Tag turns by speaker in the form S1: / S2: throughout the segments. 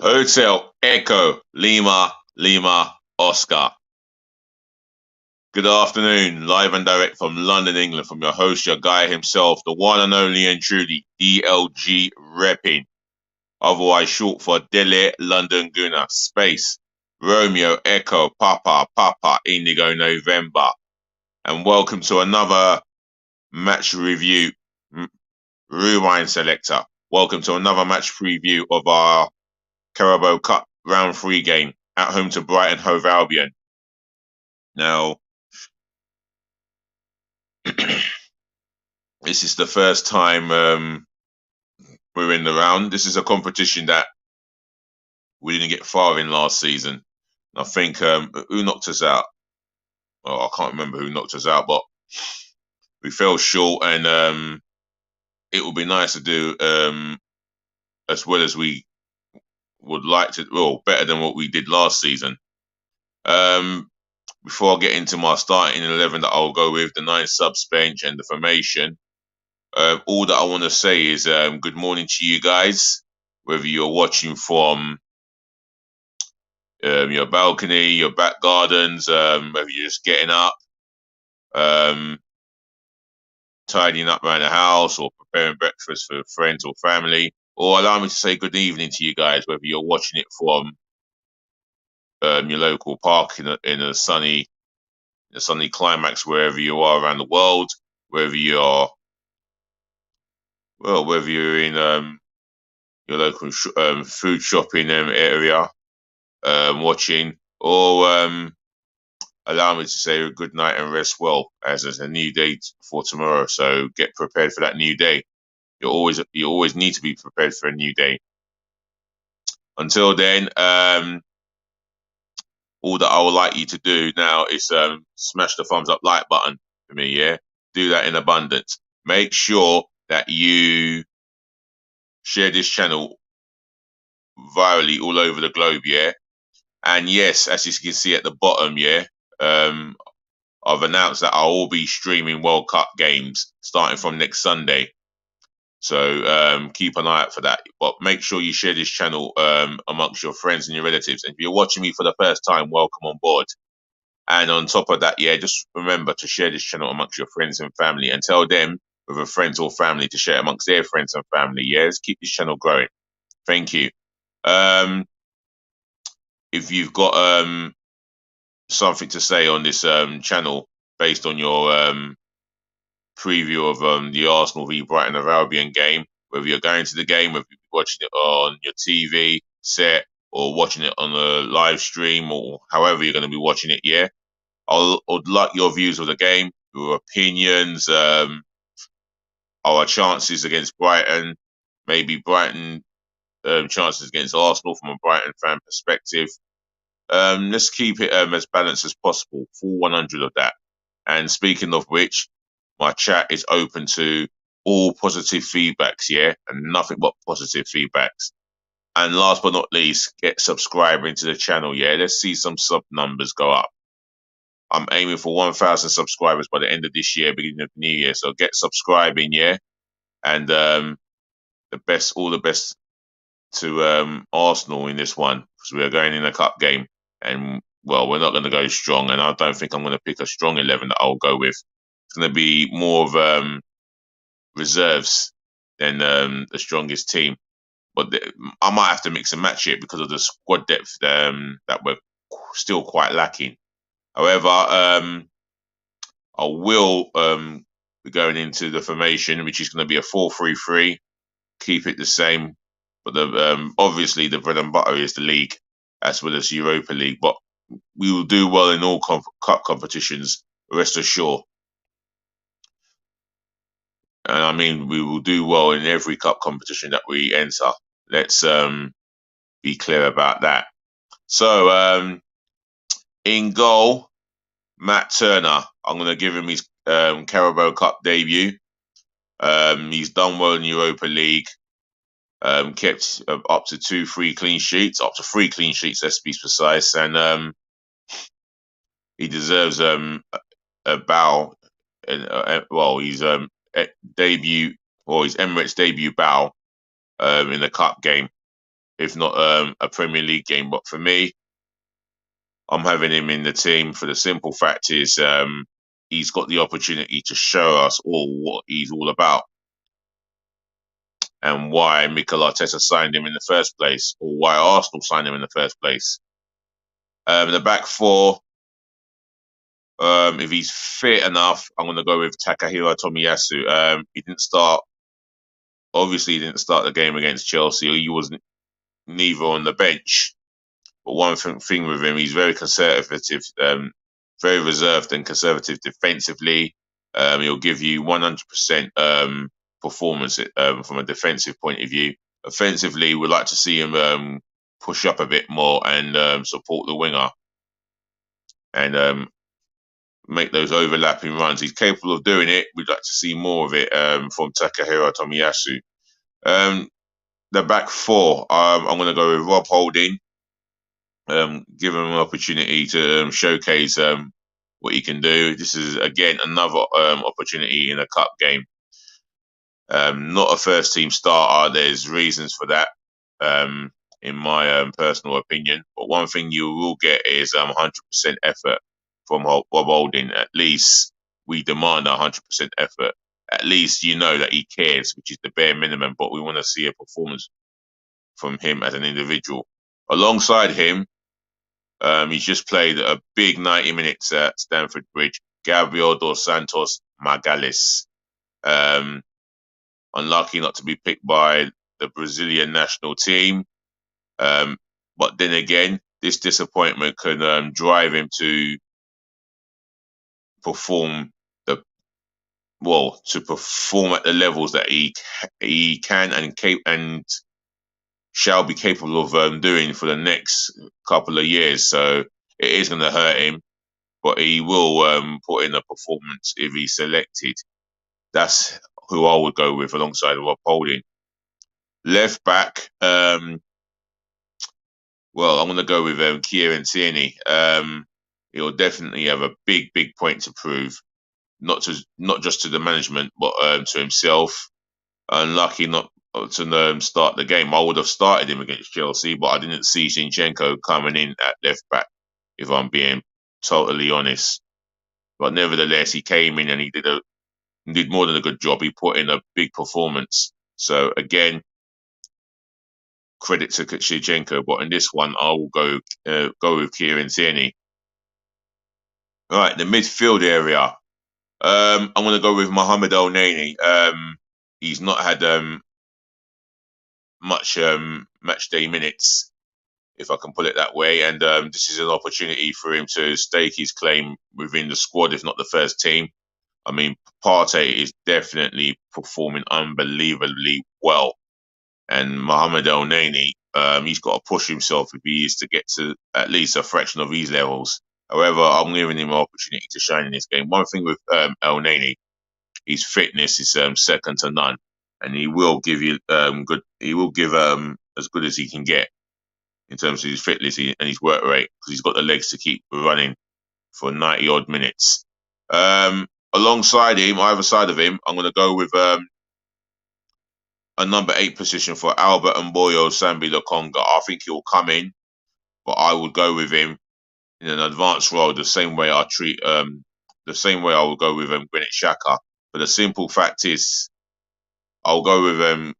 S1: Hotel Echo Lima Lima Oscar. Good afternoon, live and direct from London, England, from your host, your guy himself, the one and only and truly DLG repping, otherwise short for Dele London Guna, space, Romeo Echo Papa Papa Indigo November. And welcome to another match review, Rewind Selector. Welcome to another match preview of our Carabao Cup round 3 game at home to Brighton Hove Albion. Now, this is the first time we're in the round. This is a competition that we didn't get far in last season. I think who knocked us out? Well, I can't remember who knocked us out, but we fell short, and it would be nice to do as well as we would like to, well, better than what we did last season. Before I get into my starting 11 that I'll go with, the 9 subs bench and the formation, all that I want to say is good morning to you guys, whether you're watching from your balcony, your back gardens, whether you're just getting up, tidying up around the house, or preparing breakfast for friends or family. Or allow me to say good evening to you guys, whether you're watching it from your local park in a sunny climax, wherever you are around the world, whether you're in your local food shopping area, watching, or allow me to say good night and rest well, as there's a new day for tomorrow. So get prepared for that new day. You always need to be prepared for a new day. Until then, all that I would like you to do now is smash the thumbs up like button for me. Yeah, do that in abundance. Make sure that you share this channel virally all over the globe. Yeah, and yes, as you can see at the bottom, yeah, I've announced that I will be streaming World Cup games starting from next Sunday. So keep an eye out for that. But make sure you share this channel amongst your friends and your relatives. And if you're watching me for the first time, welcome on board. And on top of that, yeah, just remember to share this channel amongst your friends and family, and tell them, whether friends or family, to share amongst their friends and family. Yeah, let's keep this channel growing. Thank you. If you've got something to say on this channel based on your preview of the Arsenal v Brighton of Albion game, whether you're going to the game, whether you're watching it on your TV set or watching it on a live stream, or however you're going to be watching it, yeah, I'd like your views of the game, your opinions, our chances against Brighton, maybe Brighton chances against Arsenal from a Brighton fan perspective. Let's keep it as balanced as possible, full 100 of that. And speaking of which, my chat is open to all positive feedbacks, yeah, and nothing but positive feedbacks. And last but not least, get subscribing to the channel, yeah. Let's see some sub numbers go up. I'm aiming for 1,000 subscribers by the end of this year, beginning of the new year. So get subscribing, yeah. And all the best to Arsenal in this one, because we are going in a cup game, and well, we're not going to go strong, and I don't think I'm going to pick a strong 11 that I'll go with. It's going to be more of reserves than the strongest team. But I might have to mix and match it because of the squad depth that we're still quite lacking. However, I will be going into the formation, which is going to be a 4-3-3. Keep it the same, but obviously the bread and butter is the league as well as Europa League. But we will do well in all cup competitions, rest assured. And I mean, we will do well in every cup competition that we enter. Let's be clear about that. So in goal, Matt Turner. I'm going to give him his Carabao Cup debut. He's done well in Europa League. Kept up to 3 clean sheets, up to 3 clean sheets, let's be precise. And he deserves a bow. And well, his debut, or his Emirates debut bow in the cup game. if not a Premier League game. But for me, I'm having him in the team for the simple fact is he's got the opportunity to show us all what he's all about and why Mikel Arteta signed him in the first place, or why Arsenal signed him in the first place. The back four, if he's fit enough, I'm going to go with Takahiro Tomiyasu. He didn't start. Obviously, he didn't start the game against Chelsea. He wasn't neither on the bench. But one thing with him, he's very conservative, very reserved and conservative defensively. He'll give you 100% performance from a defensive point of view. Offensively, we'd like to see him push up a bit more and support the winger and make those overlapping runs. He's capable of doing it. We'd like to see more of it from Takahiro Tomiyasu. The back four, I'm going to go with Rob Holding. Give him an opportunity to showcase what he can do. This is, again, another opportunity in a cup game. Not a first-team starter. There's reasons for that, in my personal opinion. But one thing you will get is 100% effort from Rob Holding. At least we demand 100% effort. At least you know that he cares, which is the bare minimum. But we want to see a performance from him as an individual. Alongside him, he's just played a big 90 minutes at Stamford Bridge. Gabriel dos Santos Magalhães. Unlucky not to be picked by the Brazilian national team. But then again, this disappointment can drive him to perform at the levels that he can and shall be capable of doing for the next couple of years. So it is going to hurt him, but he will put in a performance if he's selected. That's who I would go with alongside Rob Holding. Left back, I'm going to go with Kieran Tierney. He'll definitely have a big point to prove, not just to the management, but to himself. Unlucky not to start the game. I would have started him against Chelsea, but I didn't see Zinchenko coming in at left back, if I'm being totally honest. But nevertheless, he came in and he did more than a good job. He put in a big performance. So again, credit to Zinchenko, but in this one, I will go with Kieran Tierney. All right, the midfield area. I'm going to go with Mohamed El-Neni. He's not had much match day minutes, if I can put it that way, and this is an opportunity for him to stake his claim within the squad, if not the first team. I mean, Partey is definitely performing unbelievably well, and Mohamed El-Neni, he's got to push himself if he is to get to at least a fraction of these levels. However, I'm giving him an opportunity to shine in this game. One thing with El-Neni, his fitness is second to none, and he will give you good. He will give as good as he can get in terms of his fitness and his work rate, because he's got the legs to keep running for 90 odd minutes. Alongside him, either side of him, I'm going to go with a number 8 position for Albert Mboyo Sambi Lokonga. I think he'll come in, but I would go with him in an advanced role the same way I will go with Granit Xhaka. But the simple fact is, I'll go with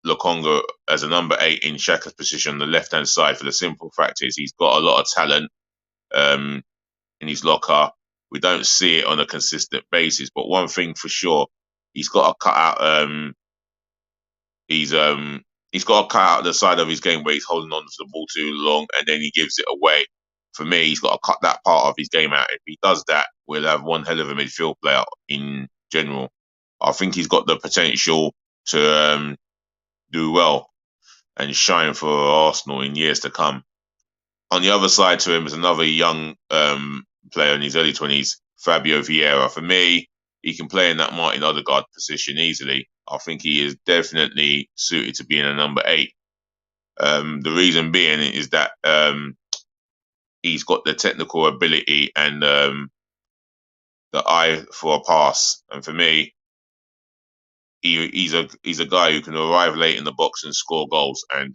S1: Lokonga as a number 8 in Xhaka's position on the left-hand side. For the simple fact is, he's got a lot of talent in his locker. We don't see it on a consistent basis, but one thing for sure, he's got to cut out. He's got to cut out the side of his game where he's holding on to the ball too long and then he gives it away. For me, he's got to cut that part of his game out. If he does that, we'll have one hell of a midfield player in general. I think he's got the potential to do well and shine for Arsenal in years to come. On the other side to him is another young player in his early 20s, Fabio Vieira. For me, he can play in that Martin Odegaard position easily. I think he is definitely suited to being a number 8. The reason being is that he's got the technical ability and the eye for a pass. And for me, he's a guy who can arrive late in the box and score goals. And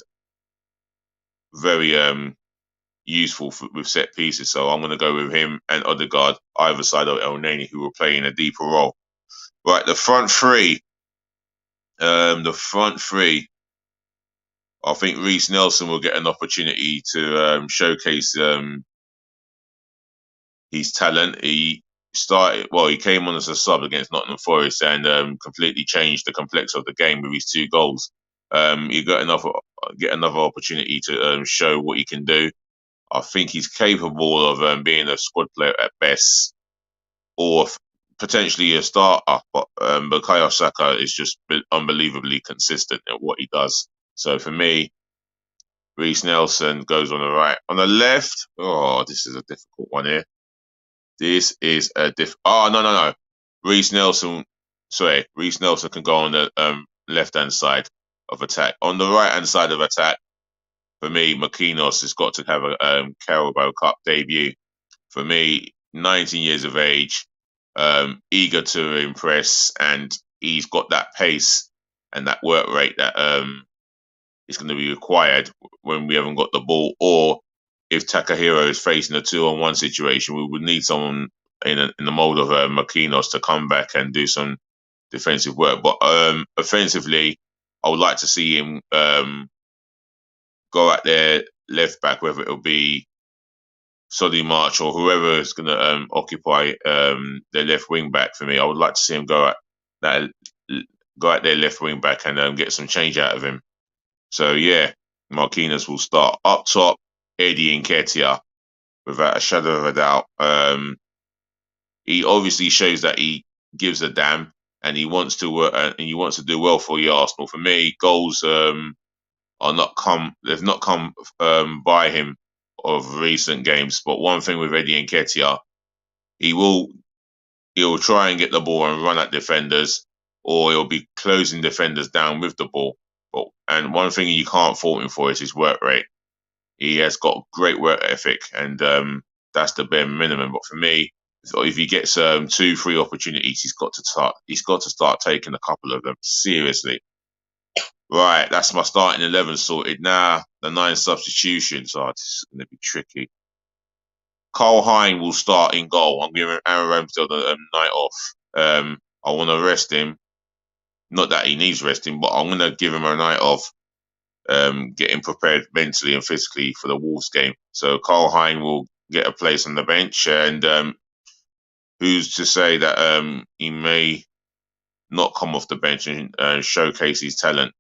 S1: very useful with set pieces. So I'm going to go with him and Odegaard either side of El Neni, who will play in a deeper role. Right, the front three. The front three. I think Reece Nelson will get an opportunity to showcase his talent. He came on as a sub against Nottingham Forest and completely changed the complex of the game with his 2 goals. He get another opportunity to show what he can do. I think he's capable of being a squad player at best, or potentially a starter. But Bukayo Saka is just unbelievably consistent at what he does. So for me, Reece Nelson goes on the right. On the left, oh, this is a difficult one here. This is a Oh, no. Reece Nelson, Reece Nelson can go on the left-hand side of attack. On the right-hand side of attack, for me, Marquinhos has got to have a Carabao Cup debut. For me, 19 years of age, eager to impress, and he's got that pace and that work rate that is going to be required when we haven't got the ball, or if Takahiro is facing a 2-on-1 situation, we would need someone in the mold of Marquinhos to come back and do some defensive work. But offensively, I would like to see him go at their left back, whether it'll be Solly March or whoever is going to occupy their left wing back. For me, I would like to see him go at their left wing back and get some change out of him. So yeah, Marquinhos will start up top. Eddie Nketiah, without a shadow of a doubt. He obviously shows that he gives a damn and he wants to work and he wants to do well for the Arsenal. For me, goals they've not come by him of recent games. But one thing with Eddie Nketiah, he'll try and get the ball and run at defenders, or he'll be closing defenders down with the ball. And one thing you can't fault him for is his work rate. He has got great work ethic, and that's the bare minimum. But for me, if he gets 2-3 opportunities, he's got to start taking a couple of them seriously. Right, that's my starting 11 sorted. Now the 9 substitutions. Oh, this is going to be tricky. Cole Hine will start in goal. I'm giving Aaron Ramsdale the night off. I want to rest him. Not that he needs resting, but I'm going to give him a night off. Getting prepared mentally and physically for the Wolves game. So Cole Hine will get a place on the bench, and who's to say that he may not come off the bench and showcase his talent.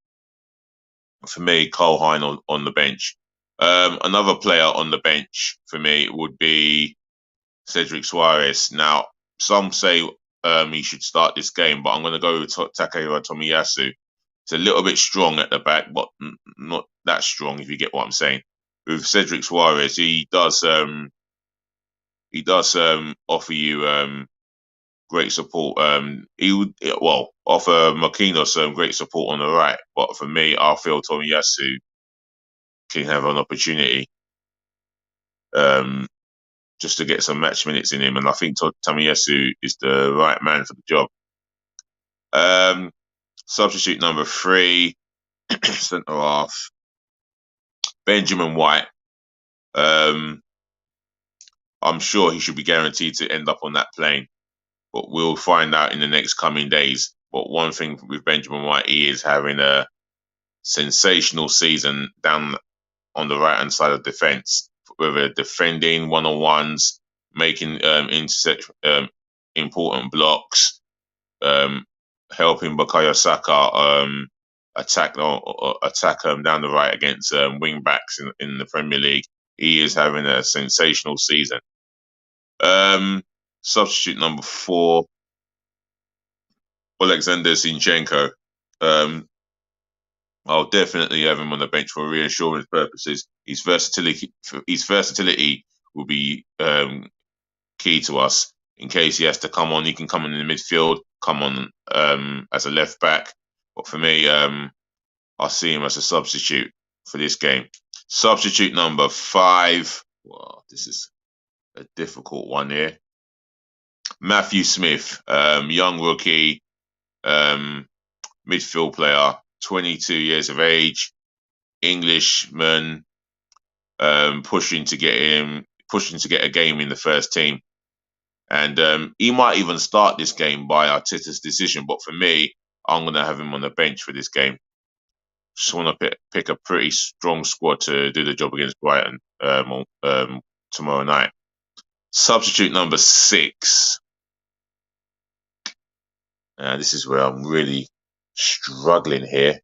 S1: For me, Cole Hine on the bench. Another player on the bench for me would be Cedric Suarez. Now, some say he should start this game, but I'm going to go with Takehiro Tomiyasu. It's a little bit strong at the back, but not that strong, if you get what I'm saying. With Cedric Suarez, he does offer you great support. He would offer Marquinhos great support on the right, but for me, I feel Tomiyasu can have an opportunity just to get some match minutes in him, and I think Tomiyasu is the right man for the job. Substitute number 3, centre half, Benjamin White. I'm sure he should be guaranteed to end up on that plane, but we'll find out in the next coming days. But one thing with Benjamin White, he is having a sensational season down on the right-hand side of defence, whether defending one-on-ones, making important blocks, helping Bukayo Saka attack down the right against wing backs in the Premier League. He is having a sensational season. Substitute number 4, Alexander Zinchenko. I'll definitely have him on the bench for reassurance purposes. His versatility will be key to us. In case he has to come on, he can come on in the midfield, come on as a left back. But for me, I see him as a substitute for this game. Substitute number 5. Well, this is a difficult one here. Matthew Smith, young rookie, midfield player, 22 years of age, Englishman, pushing to get a game in the first team. And he might even start this game by Arteta's decision. But for me, I'm going to have him on the bench for this game. Just want to pick a pretty strong squad to do the job against Brighton tomorrow night. Substitute number 6. This is where I'm really struggling here.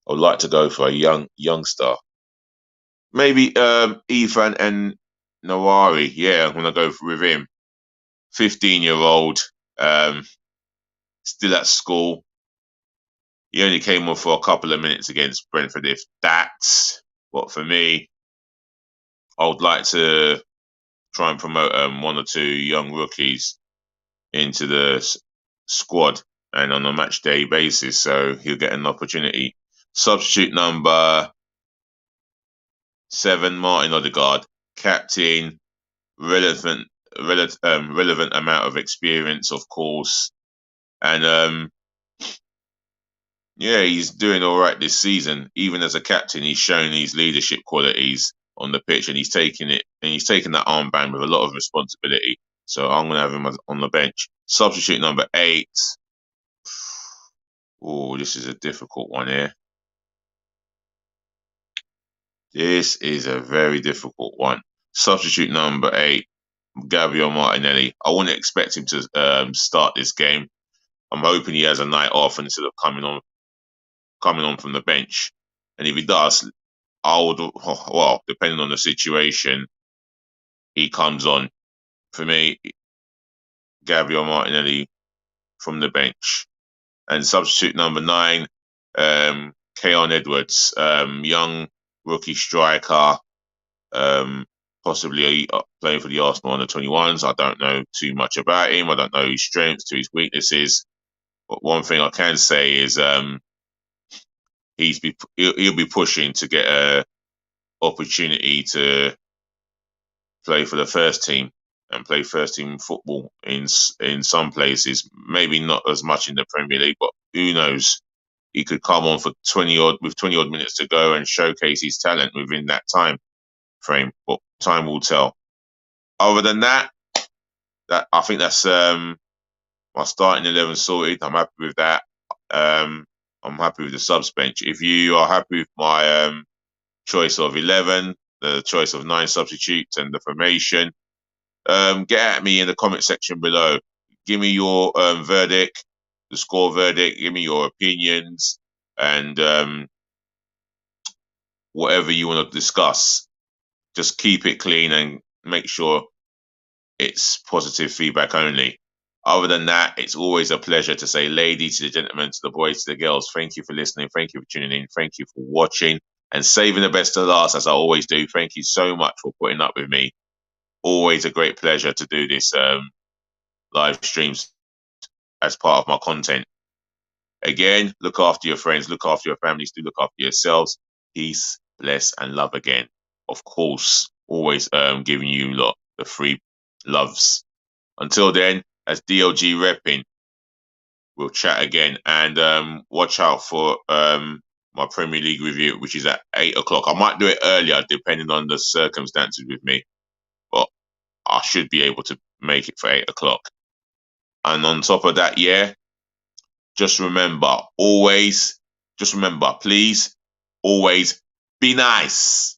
S1: I would like to go for a youngster. Maybe Ethan and Nawari. Yeah, I'm going to go with him. 15-year-old, still at school. He only came on for a couple of minutes against Brentford. If that's what for me, I would like to try and promote one or two young rookies into the squad and on a match day basis, so he'll get an opportunity. Substitute number 7, Martin Odegaard, captain, relevant amount of experience, of course, and yeah, he's doing all right this season. Even as a captain, he's shown his leadership qualities on the pitch, and he's taken that armband with a lot of responsibility. So I'm going to have him on the bench. Substitute number 8. Oh, this is a difficult one here. This is a very difficult one. Substitute number 8, Gabriel Martinelli. I wouldn't expect him to start this game. I'm hoping he has a night off instead of coming on from the bench. And if he does, I would, well, depending on the situation, he comes on. For me, Gabriel Martinelli from the bench. And substitute number 9, Keon Edwards, young rookie striker, possibly playing for the Arsenal under 21s. I don't know too much about him. I don't know his strengths to his weaknesses. But one thing I can say is he'll be pushing to get a opportunity to play for the first team and play first team football in some places. Maybe not as much in the Premier League, but who knows? He could come on for 20 odd minutes to go and showcase his talent within that time frame. But time will tell. Other than that I think that's my starting 11 sorted. I'm happy with that. I'm happy with the subs bench. If you are happy with my choice of 11, the choice of 9 substitutes, and the formation, get at me in the comment section below. Give me your verdict, the score verdict. Give me your opinions and whatever you want to discuss. Just keep it clean and make sure it's positive feedback only. Other than that, it's always a pleasure to say ladies to the gentlemen, to the boys, to the girls. Thank you for listening. Thank you for tuning in. Thank you for watching and saving the best to last, as I always do. Thank you so much for putting up with me. Always a great pleasure to do this live streams as part of my content. Again, look after your friends, look after your families, do look after yourselves. Peace, bless, and love again. Of course, always giving you lot the free loves. Until then, as DLG repping, we'll chat again, and watch out for my Premier League review, which is at 8 o'clock. I might do it earlier depending on the circumstances with me, but I should be able to make it for 8 o'clock. And on top of that, yeah, just remember, please, always be nice.